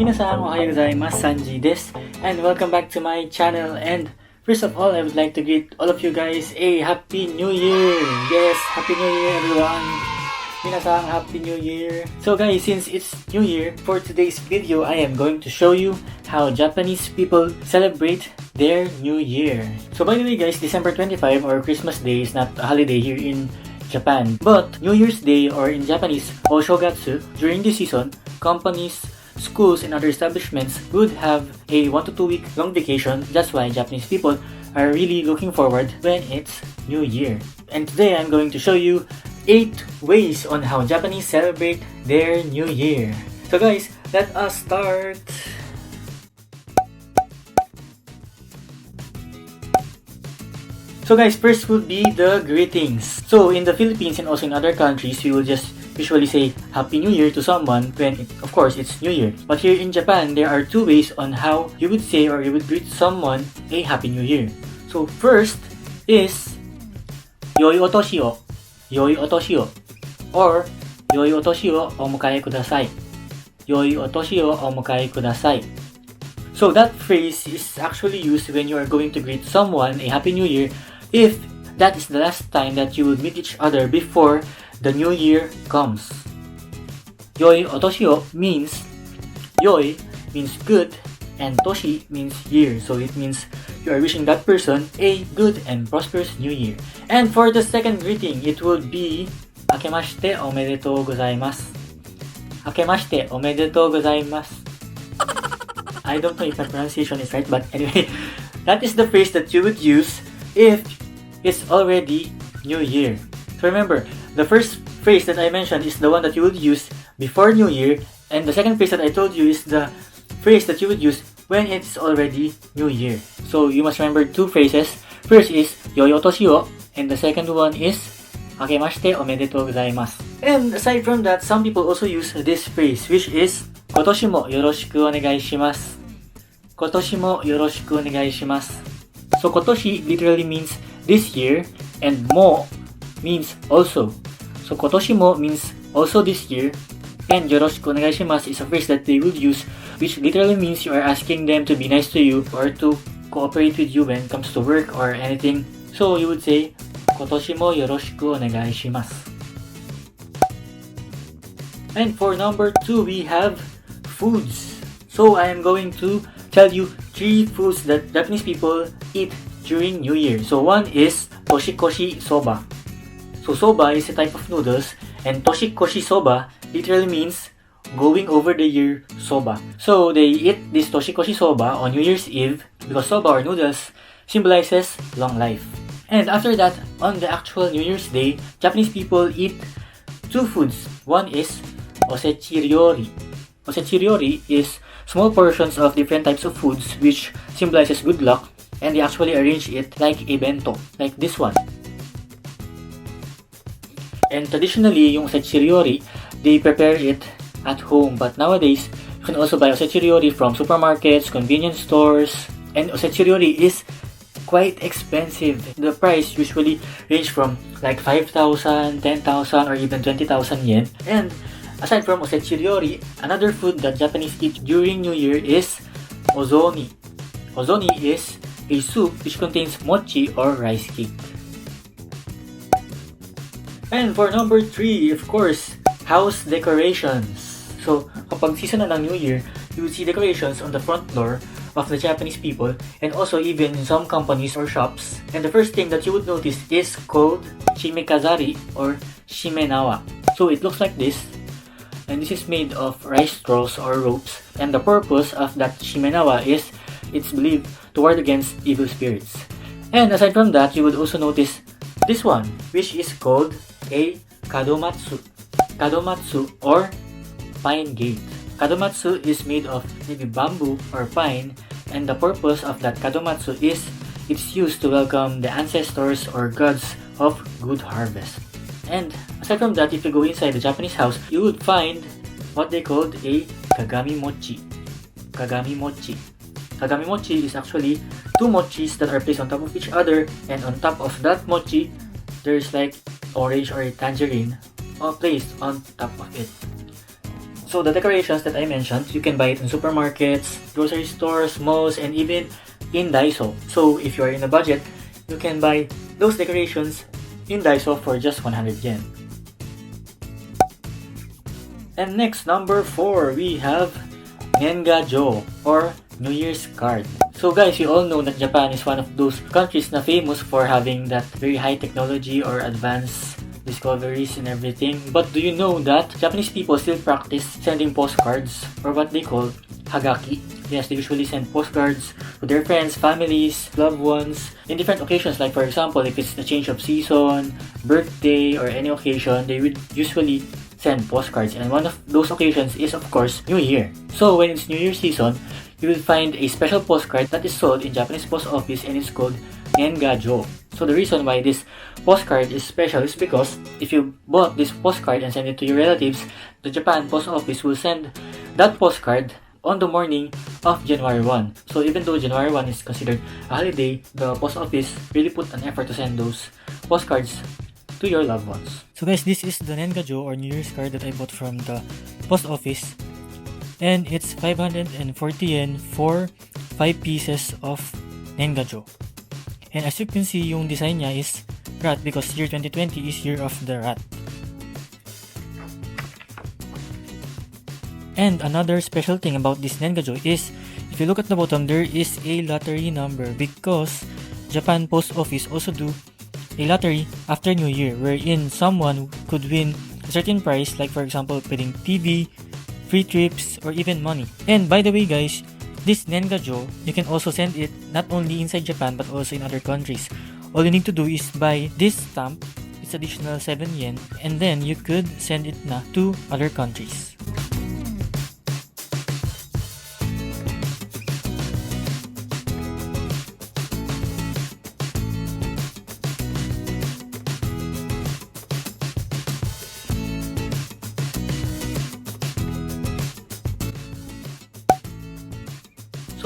Minasan, ohayo gozaimasu, Sanji desu, and welcome back to my channel. And first of all, I would like to greet all of you guys a Happy New Year! Yes, Happy New Year everyone! Minasan, Happy New Year! So guys, since it's New Year, for today's video, I am going to show you how Japanese people celebrate their New Year. So by the way guys, December 25 or Christmas Day is not a holiday here in Japan. But New Year's Day, or in Japanese, Oshougatsu, during this season, companies, schools, and other establishments would have a 1 to 2 week long vacation. That's why Japanese people are really looking forward when it's New Year. And today I'm going to show you 8 ways on how Japanese celebrate their New Year. So guys, let us start! So guys, first would be the greetings. So in the Philippines and also in other countries, we will just usually say Happy New Year to someone when, of course, it's New Year. But here in Japan, there are 2 ways on how you would say or you would greet someone a Happy New Year. So first is Yoi Otoshio, Yoi Otoshio, or Yoi Otoshio omukae kudasai, Yoi Otoshio omukae kudasai. So that phrase is actually used when you are going to greet someone a Happy New Year if that is the last time that you will meet each other before the New Year comes. Yoi Otoshio means, Yoi means good and Toshi means year. So it means you are wishing that person a good and prosperous New Year. And for the second greeting, it would be Akemashite omedetou gozaimasu. Akemashite omedetou gozaimasu. I don't know if my pronunciation is right, but anyway, that is the phrase that you would use if it's already New Year. So remember, the first phrase that I mentioned is the one that you would use before New Year, and the second phrase that I told you is the phrase that you would use when it's already New Year. So you must remember 2 phrases. First is Yoi Otoshio, and the second one is Akemashite omedetou gozaimasu. And aside from that, some people also use this phrase, which is Kotoshimo yoroshiku onegaishimasu. Kotoshimo yoroshiku onegaishimasu. So kotoshi literally means this year, and mo means also. So kotoshimo means also this year, and yoroshiku onegaishimasu is a phrase that they would use, which literally means you are asking them to be nice to you or to cooperate with you when it comes to work or anything. So you would say Kotoshimo yoroshiku onegaishimasu. And for number 2, we have foods. So I am going to tell you 3 foods that Japanese people eat during New Year. So one is toshikoshi soba. So soba is a type of noodles, and toshikoshi soba literally means going over the year soba. So they eat this toshikoshi soba on New Year's Eve because soba or noodles symbolizes long life. And after that, on the actual New Year's Day, Japanese people eat 2 foods. One is osechi-ryori. Osechi-ryori is small portions of different types of foods which symbolizes good luck, and they actually arrange it like a bento, like this one. And traditionally, yung osechi-ryori, they prepare it at home, but nowadays, you can also buy osechi-ryori from supermarkets, convenience stores, and osechi-ryori is quite expensive. The price usually range from like 5,000, 10,000, or even 20,000 yen. And aside from osechi-ryori, another food that Japanese eat during New Year is ozoni. Ozoni is a soup which contains mochi or rice cake. And for number 3, of course, house decorations. So kapag season na ng New Year, you will see decorations on the front door of the Japanese people, and also even in some companies or shops. And the first thing that you would notice is called shimekazari or shimenawa. So it looks like this, and this is made of rice straws or ropes, and the purpose of that shimenawa is, it's believed, to ward against evil spirits. And aside from that, you would also notice this one, which is called a kadomatsu. Kadomatsu or pine gate. Kadomatsu is made of maybe bamboo or pine, and the purpose of that kadomatsu is it's used to welcome the ancestors or gods of good harvest. And aside from that, if you go inside the Japanese house, you would find what they called a kagami mochi. Kagami mochi. Kagami mochi is actually 2 mochis that are placed on top of each other, and on top of that mochi, there's like orange or a tangerine placed on top of it. So the decorations that I mentioned, you can buy it in supermarkets, grocery stores, malls, and even in Daiso. So if you are in a budget, you can buy those decorations in Daiso for just 100 yen. And next, number 4, we have Nengajō or New Year's card. So guys, you all know that Japan is one of those countries na famous for having that very high technology or advanced discoveries and everything. But do you know that Japanese people still practice sending postcards or what they call hagaki? Yes, they usually send postcards to their friends, families, loved ones in different occasions. Like for example, if it's the change of season, birthday, or any occasion, they would usually send postcards. And one of those occasions is of course New Year. So when it's New Year season, you will find a special postcard that is sold in Japanese post office and it's called Nengajō. So the reason why this postcard is special is because if you bought this postcard and send it to your relatives, the Japan post office will send that postcard on the morning of January 1. So even though January 1 is considered a holiday, the post office really put an effort to send those postcards to your loved ones. So guys, this is the Nengajō or New Year's card that I bought from the post office. And it's 540 yen for 5 pieces of Nengajō. And as you can see, yung design niya is rat because year 2020 is year of the rat. And another special thing about this Nengajō is, if you look at the bottom, there is a lottery number because Japan Post Office also do a lottery after New Year wherein someone could win a certain prize, like for example, pwedeng TV, free trips, or even money. And by the way guys, this Nengajō, you can also send it not only inside Japan but also in other countries. All you need to do is buy this stamp, it's additional 7 yen, and then you could send it na to other countries.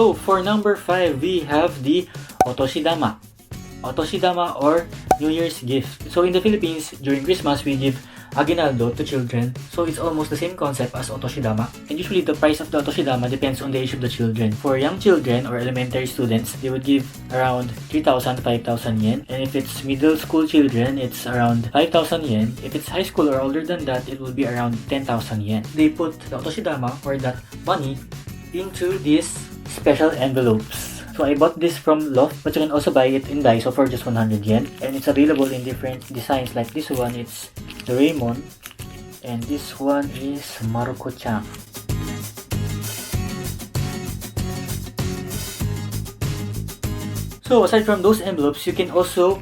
So for number 5, we have the Otoshidama. Otoshidama or New Year's gift. So in the Philippines, during Christmas, we give aguinaldo to children. So it's almost the same concept as Otoshidama. And usually the price of the Otoshidama depends on the age of the children. For young children or elementary students, they would give around 3,000 to 5,000 yen. And if it's middle school children, it's around 5,000 yen. If it's high school or older than that, it will be around 10,000 yen. They put the Otoshidama or that money into these special envelopes. So I bought this from Loft, but you can also buy it in Daiso for just 100 yen. And it's available in different designs, like this one, it's the Raymond, and this one is Maruko-chan. So aside from those envelopes, you can also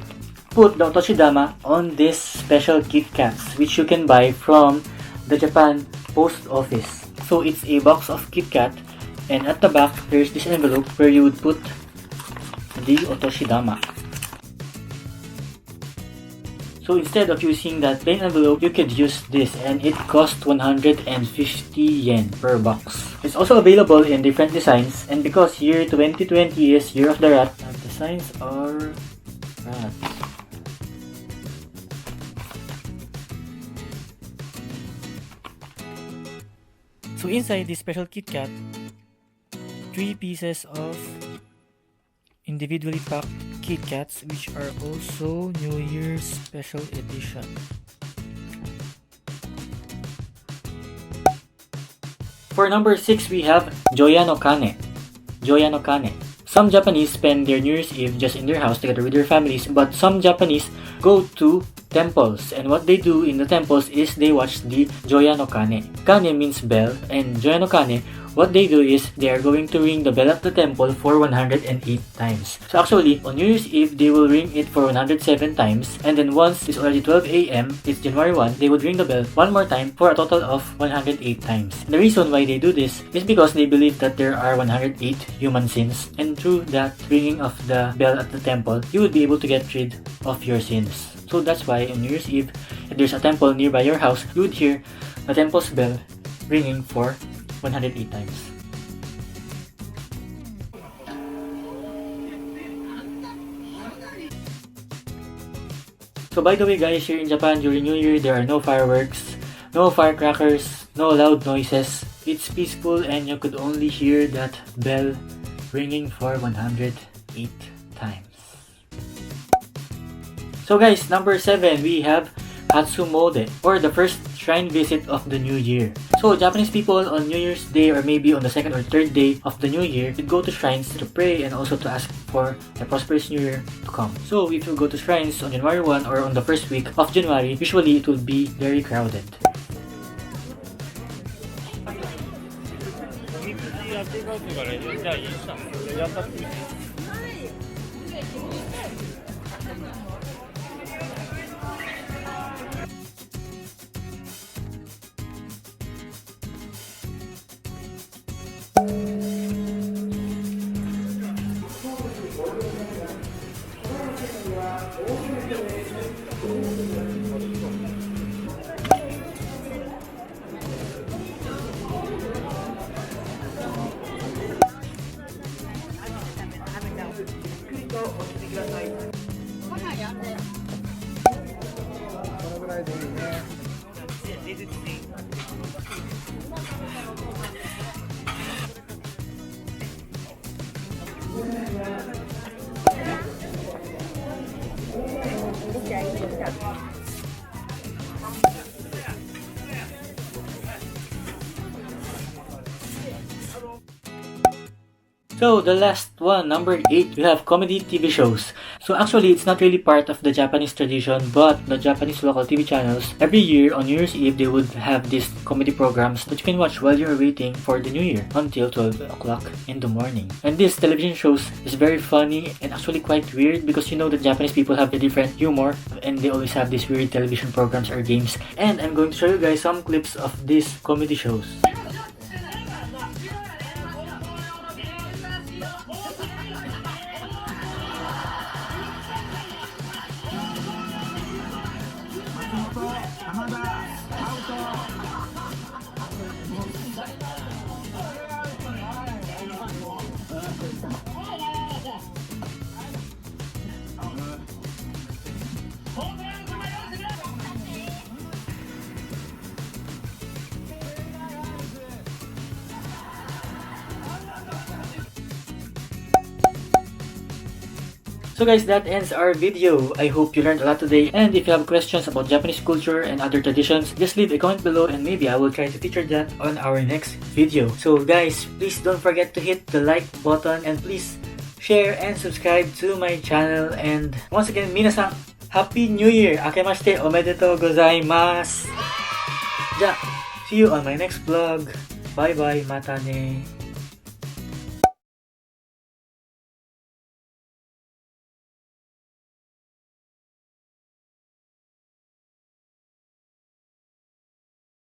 put the Otoshidama on this special Kit Kats, which you can buy from the Japan Post Office. So it's a box of Kit Kat, and at the back, there's this envelope where you would put the Otoshidama. So instead of using that plain envelope, you could use this, and it costs 150 yen per box. It's also available in different designs, and because year 2020 is year of the rat, the designs are rats. So inside this special Kit Kat, 3 pieces of individually packed Kit Kats, which are also New Year's special edition. For number 6, we have Joya no Kane. Joya no Kane. Some Japanese spend their New Year's Eve just in their house together with their families, but some Japanese go to temples, and what they do in the temples is they watch the Joya no Kane. Kane means bell, and Joya no Kane, what they do is they are going to ring the bell at the temple for 108 times. So actually, on New Year's Eve, they will ring it for 107 times, and then once it's already 12 a.m., it's January 1, they would ring the bell one more time for a total of 108 times. And the reason why they do this is because they believe that there are 108 human sins, and through that ringing of the bell at the temple, you would be able to get rid of your sins. So that's why on New Year's Eve, if there's a temple nearby your house, you would hear the temple's bell ringing for 108 times. So by the way guys, here in Japan during New Year, there are no fireworks, no firecrackers, no loud noises. It's peaceful and you could only hear that bell ringing for 108 times. So guys, number 7, we have Hatsumōde, or the first shrine visit of the new year. So Japanese people on New Year's Day, or maybe on the second or third day of the new year, would go to shrines to pray and also to ask for a prosperous new year to come. So if you go to shrines on January 1 or on the first week of January, usually it will be very crowded. So the last one, number 8, we have comedy TV shows. So actually, it's not really part of the Japanese tradition, but the Japanese local TV channels, every year on New Year's Eve, they would have these comedy programs that you can watch while you're waiting for the New Year until 12 o'clock in the morning. And these television shows is very funny and actually quite weird because you know that Japanese people have a different humor and they always have these weird television programs or games. And I'm going to show you guys some clips of these comedy shows. So guys, that ends our video. I hope you learned a lot today, and if you have questions about Japanese culture and other traditions, just leave a comment below and maybe I will try to feature that on our next video. So guys, please don't forget to hit the like button and please share and subscribe to my channel. And once again, minasan, Happy New Year! Akemashite, omedetou gozaimasu! Ja, see you on my next vlog. Bye bye, mata ne!